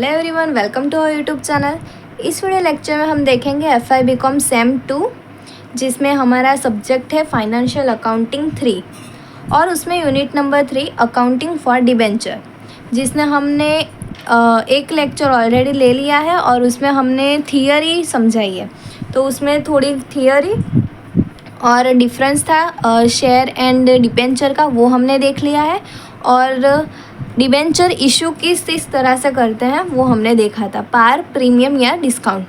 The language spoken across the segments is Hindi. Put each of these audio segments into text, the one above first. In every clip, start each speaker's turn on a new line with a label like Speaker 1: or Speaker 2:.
Speaker 1: Hello everyone, welcome to our YouTube channel. इस वीडियो लेक्चर में हम देखेंगे FI BCom सेम 2, जिसमें हमारा सब्जेक्ट है फाइनेंशियल अकाउंटिंग 3 और उसमें unit number 3 accounting for debenture, जिसमें हमने एक लेक्चर ऑलरेडी ले लिया है और उसमें हमने थियरी समझाई है। तो उसमें थोड़ी थियरी और डिफरेंस था शेयर एंड डिबेंचर का, वो हमने देख लिया है। और डिबेंचर इशू किस तरह से करते हैं वो हमने देखा था, पार, प्रीमियम या डिस्काउंट,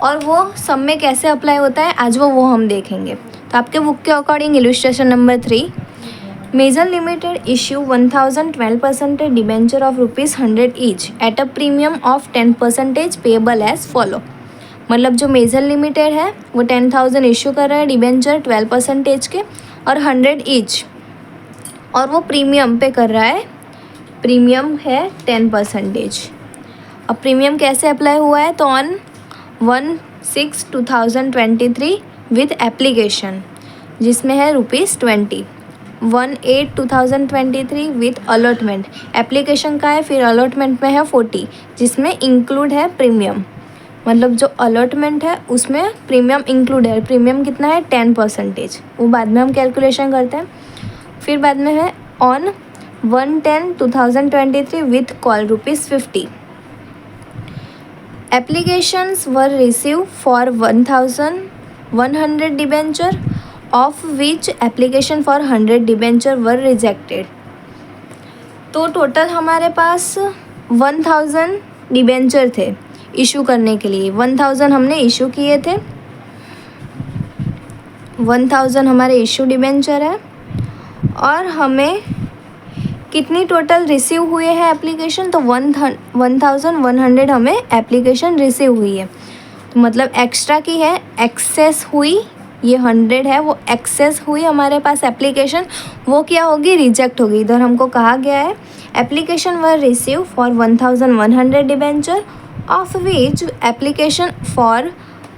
Speaker 1: और वो सब में कैसे अप्लाई होता है आज वो हम देखेंगे। तो आपके बुक के according illustration number 3, Major Limited issue 1012% debenture of ₹100 each at a premium of 10% payable as follow. मतलब जो मेजर लिमिटेड है वो 10,000 इशू कर रहा है डिबेंचर 12% के और 100 ईच, और वो प्रीमियम पे कर रहा है, प्रीमियम है 10%। अब प्रीमियम कैसे अप्लाई हुआ है, तो ऑन 1/6/2023 विद एप्लीकेशन, जिसमें है ₹20, 1/8/2023 विद अलॉटमेंट, एप्लीकेशन का है, फिर अलॉटमेंट में है 40, जिसमें इंक्लूड है प्रीमियम। मतलब जो अलॉटमेंट है उसमें प्रीमियम इंक्लूड है। प्रीमियम कितना है 10%, वो बाद में हम कैलकुलेशन करते हैं। फिर बाद में है on 1/10/2023 with call ₹50। Applications were receive for 1,100 debenture, of which application for 100 debenture were rejected. तो टोटल हमारे पास 1,000 डिबेंचर थे इशू करने के लिए। 1,000 हमने इशू किए थे, 1,000 हमारे इशू डिबेंचर है, और हमें कितनी टोटल रिसीव हुए हैं एप्लीकेशन, तो 1,100 हमें एप्लीकेशन रिसीव हुई है। तो मतलब एक्स्ट्रा की है, एक्सेस हुई, ये 100 है वो एक्सेस हुई हमारे पास एप्लीकेशन, वो क्या होगी, रिजेक्ट होगी। इधर हमको कहा गया है application were receive for 1,100 debenture, of which application for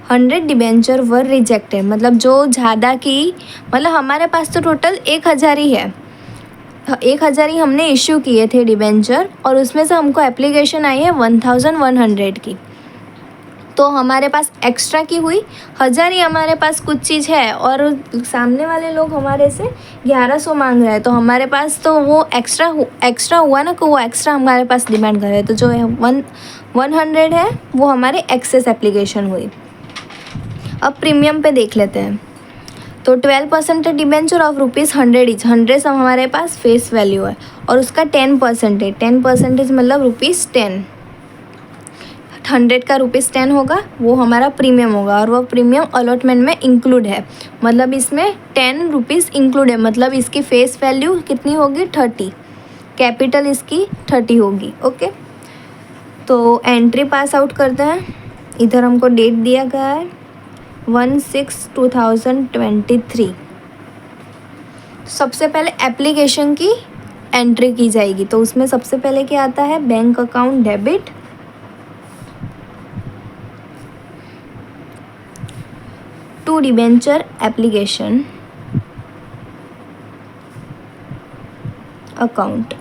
Speaker 1: 100 debenture were rejected. मतलब जो ज़्यादा की, मतलब हमारे पास तो टोटल 1,000 ही है, 1,000 ही हमने इशू किए थे डिबेंचर, और उसमें से हमको एप्लीकेशन आई है 1,100 की। तो हमारे पास एक्स्ट्रा की हुई 1,000 ही हमारे पास कुछ चीज़ है, और सामने वाले लोग हमारे से 1,100 मांग रहे हैं, तो हमारे पास तो वो एक्स्ट्रा हुआ ना, कि वो एक्स्ट्रा हमारे पास डिमांड कर रहे हैं। तो जो है 100 है वो हमारे एक्सेस एप्लीकेशन हुई। अब प्रीमियम पे देख लेते हैं। तो 12% डिबेंचर ऑफ ₹100 ईच, 100 सब हमारे पास फेस वैल्यू है, और उसका 10% 10% मतलब ₹10, 100 का ₹10 होगा, वो हमारा प्रीमियम होगा, और वो प्रीमियम अलॉटमेंट में इंक्लूड है। मतलब इसमें ₹10 इंक्लूड है, मतलब इसकी फेस वैल्यू कितनी होगी 30, कैपिटल इसकी 30 होगी। ओके, तो एंट्री पास आउट करते हैं। इधर हमको डेट दिया गया है 1/6/2023। सबसे पहले एप्लीकेशन की एंट्री की जाएगी, तो उसमें सबसे पहले क्या आता है, bank account debit, to debenture application account,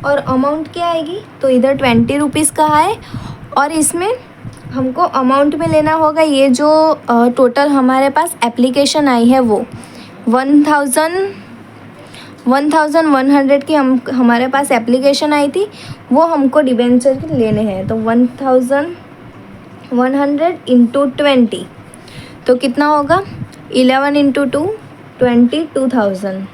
Speaker 1: और अमाउंट क्या आएगी, तो इधर ₹20 का है, और इसमें हमको अमाउंट में लेना होगा ये जो टोटल हमारे पास एप्लीकेशन आई है वो 1,100 की हमारे पास एप्लीकेशन आई थी, वो हमको डिबेंचर के लेने हैं। तो 1,100 इंटू 20, तो कितना होगा, 11 इंटू 2 22,000।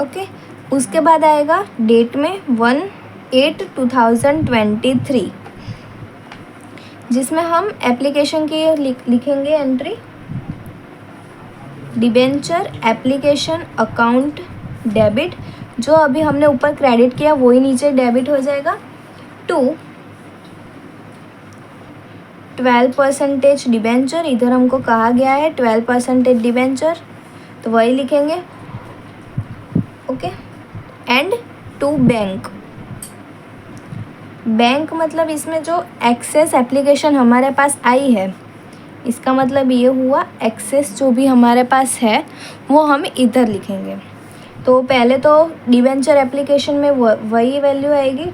Speaker 1: ओके, उसके बाद आएगा डेट में 1/8/2023, जिसमें हम एप्लीकेशन की लिखेंगे entry, debenture application account debit, जो अभी हमने ऊपर क्रेडिट किया वही नीचे डेबिट हो जाएगा, टू 12% डिबेंचर, इधर हमको कहा गया है 12% डिबेंचर, तो वही लिखेंगे। ओके, एंड टू बैंक मतलब इसमें जो एक्सेस एप्लीकेशन हमारे पास आई है, इसका मतलब ये हुआ एक्सेस जो भी हमारे पास है वो हम इधर लिखेंगे। तो पहले तो डिबेंचर एप्लीकेशन में वही वैल्यू आएगी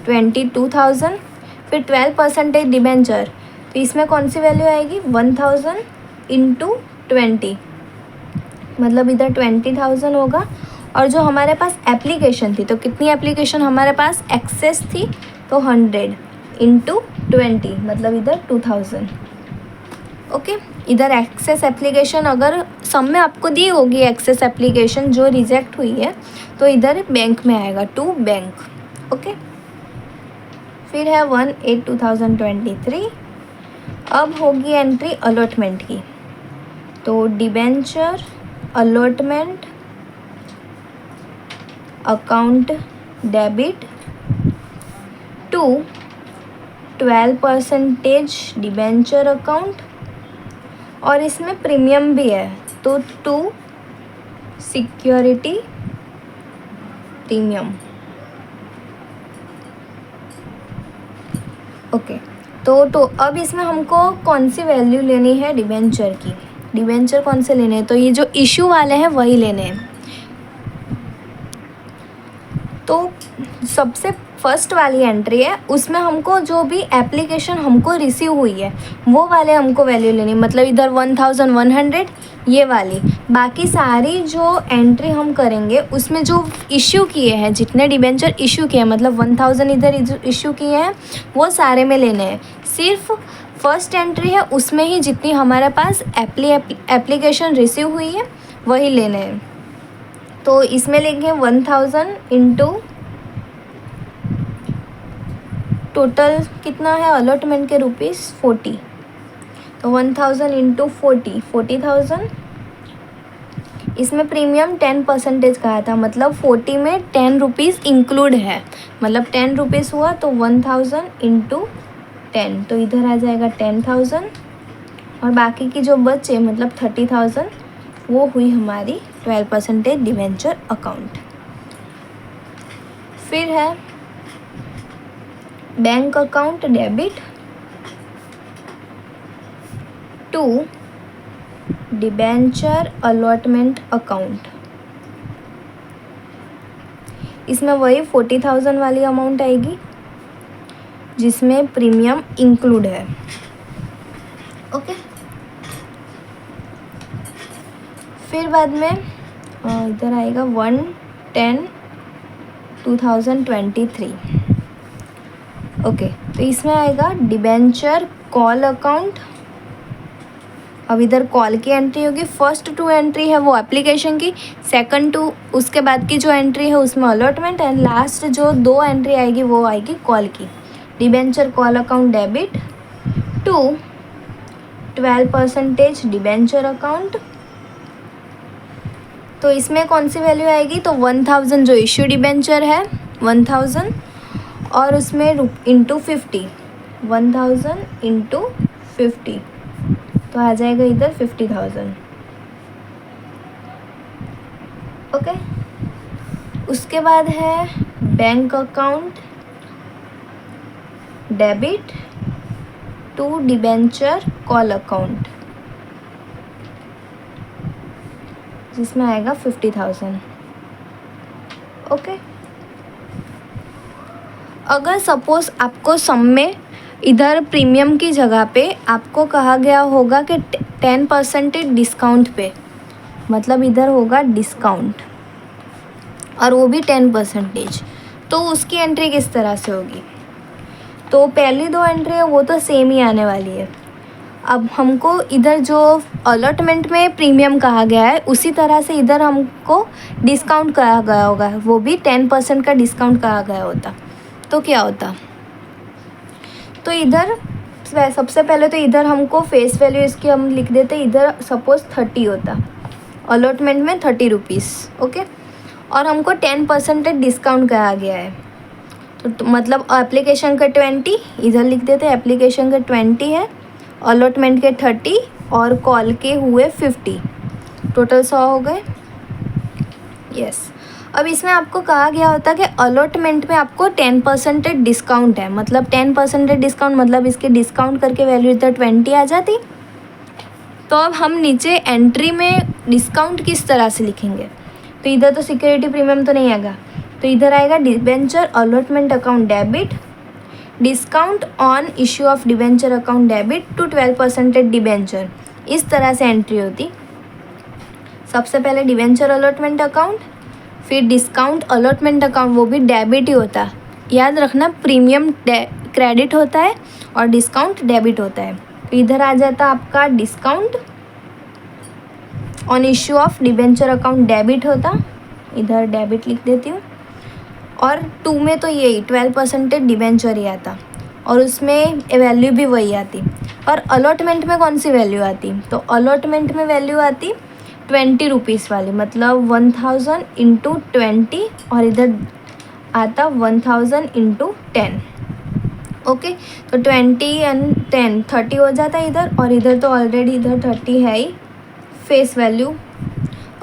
Speaker 1: 22,000, फिर 12% डिबेंचर, तो इसमें कौन सी वैल्यू आएगी 1,000 इंटू 20, मतलब इधर 20,000 होगा। और जो हमारे पास एप्लीकेशन थी, तो कितनी एप्लीकेशन हमारे पास एक्सेस थी, तो 100 इंटू 20, मतलब इधर 2,000। ओके, इधर एक्सेस एप्लीकेशन अगर सम में आपको दी होगी एक्सेस एप्लीकेशन जो रिजेक्ट हुई है, तो इधर बैंक में आएगा, टू बैंक। ओके, फिर है 1/8/2023। अब होगी एंट्री अलॉटमेंट की, तो debenture allotment account debit to 12% debenture account, और इसमें प्रीमियम भी है, तो टू सिक्योरिटी प्रीमियम। ओके, तो अब इसमें हमको कौन सी वैल्यू लेनी है डिबेंचर की, डिबेंचर कौन से लेने हैं, तो ये जो इशू वाले हैं वही लेने हैं। तो सबसे फर्स्ट वाली एंट्री है, उसमें हमको जो भी एप्लीकेशन हमको रिसीव हुई है वो वाले हमको वैल्यू लेनी, मतलब इधर 1,100 ये वाली। बाकी सारी जो एंट्री हम करेंगे उसमें जो इशू किए हैं, जितने डिबेंचर इशू किए हैं, मतलब 1,000 इधर इशू किए हैं, वो सारे में लेने हैं। सिर्फ फर्स्ट एंट्री है उसमें ही जितनी हमारे पास एप्लीकेशन रिसीव हुई है वही लेने हैं। तो इसमें लेंगे 1,000 इंटू टोटल कितना है अलॉटमेंट के रुपीज़ 40, तो 1,000 इंटू 40,000। इसमें प्रीमियम 10% कहा था, मतलब 40 में 10 रुपीज़ इंक्लूड है, मतलब 10 रुपीज़ हुआ, तो 1,000 इंटू 10, तो इधर आ जाएगा 10,000, और बाकी की जो बचे मतलब 30,000 वो हुई हमारी 12% डिबेंचर अकाउंट। फिर है bank account debit to debenture allotment account, इसमें वही 40,000 वाली अमाउंट आएगी जिसमें प्रीमियम इंक्लूड है। ओके, फिर बाद में इधर आएगा 1/10/2023। ओके, तो इसमें आएगा डिबेंचर कॉल अकाउंट। अब इधर कॉल की एंट्री होगी, फर्स्ट 2 एंट्री है वो एप्लीकेशन की, सेकंड 2 उसके बाद की जो एंट्री है उसमें अलॉटमेंट, एंड लास्ट जो 2 एंट्री आएगी वो आएगी कॉल की। Debenture call account debit to 12% debenture account, तो इसमें कौन सी वैल्यू आएगी, तो 1,000 जो इश्यू डिबेंचर है 1,000, और उसमें इंटू 50, 1,000 इंटू 50, तो आ जाएगा इधर 50,000। ओके, उसके बाद है bank account debit to debenture call account, जिसमें आएगा 50,000। ओके, अगर सपोज़ आपको सम में इधर प्रीमियम की जगह पे आपको कहा गया होगा कि 10% डिस्काउंट पे, मतलब इधर होगा डिस्काउंट और वो भी 10%, तो उसकी एंट्री किस तरह से होगी, तो पहली 2 एंट्री है वो तो सेम ही आने वाली है। अब हमको इधर जो अलॉटमेंट में प्रीमियम कहा गया है उसी तरह से इधर हमको डिस्काउंट कहा गया होगा, वो भी 10% का डिस्काउंट कहा गया होता, तो क्या होता, तो इधर सबसे पहले तो इधर हमको फेस वैल्यू इसकी हम लिख देते, इधर सपोज़ 30 होता, अलॉटमेंट में 30 रुपीज़। ओके, और हमको 10% डिस्काउंट कहा गया है, तो मतलब एप्लीकेशन का 20 इधर लिख देते, एप्लीकेशन का 20 है, अलॉटमेंट के 30 और कॉल के हुए 50, टोटल 100 हो गए। यस, अब इसमें आपको कहा गया होता कि अलॉटमेंट में आपको 10% डिस्काउंट है, मतलब 10% डिस्काउंट, मतलब इसके डिस्काउंट करके वैल्यू इधर 20 आ जाती। तो अब हम नीचे एंट्री में डिस्काउंट किस तरह से लिखेंगे, तो इधर तो सिक्योरिटी प्रीमियम तो नहीं आएगा, तो इधर आएगा debenture allotment account debit, discount on issue of debenture account debit to 12% debenture. इस तरह से एंट्री होती। सबसे पहले डिबेंचर अलॉटमेंट अकाउंट, फिर डिस्काउंट अलॉटमेंट अकाउंट, वो भी डेबिट ही होता। याद रखना, प्रीमियम क्रेडिट होता है और डिस्काउंट डेबिट होता है। तो इधर आ जाता आपका discount on issue of debenture account debit होता, इधर डेबिट लिख देती हूँ। और 2 में तो यही 12% डिबेंचर ही आता और उसमें वैल्यू भी वही आती। और अलॉटमेंट में कौन सी वैल्यू आती? तो अलॉटमेंट में वैल्यू आती 20 रुपीज़ वाली, मतलब 1000 इंटू 20, और इधर आता 1000 इंटू 10। ओके, तो 20 एंड 10 30 हो जाता है इधर, और इधर तो ऑलरेडी इधर 30 है ही फेस वैल्यू।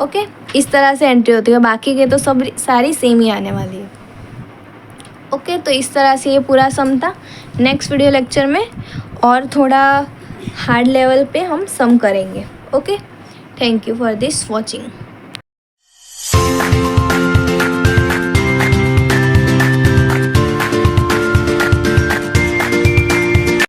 Speaker 1: ओके, इस तरह से एंट्री होती है, बाकी के तो सब सारी सेम ही आने वाली है। ओके, तो इस तरह से ये पूरा सम था। नेक्स्ट वीडियो लेक्चर में और थोड़ा हार्ड लेवल पे हम सम करेंगे। Okay, thank you for this watching.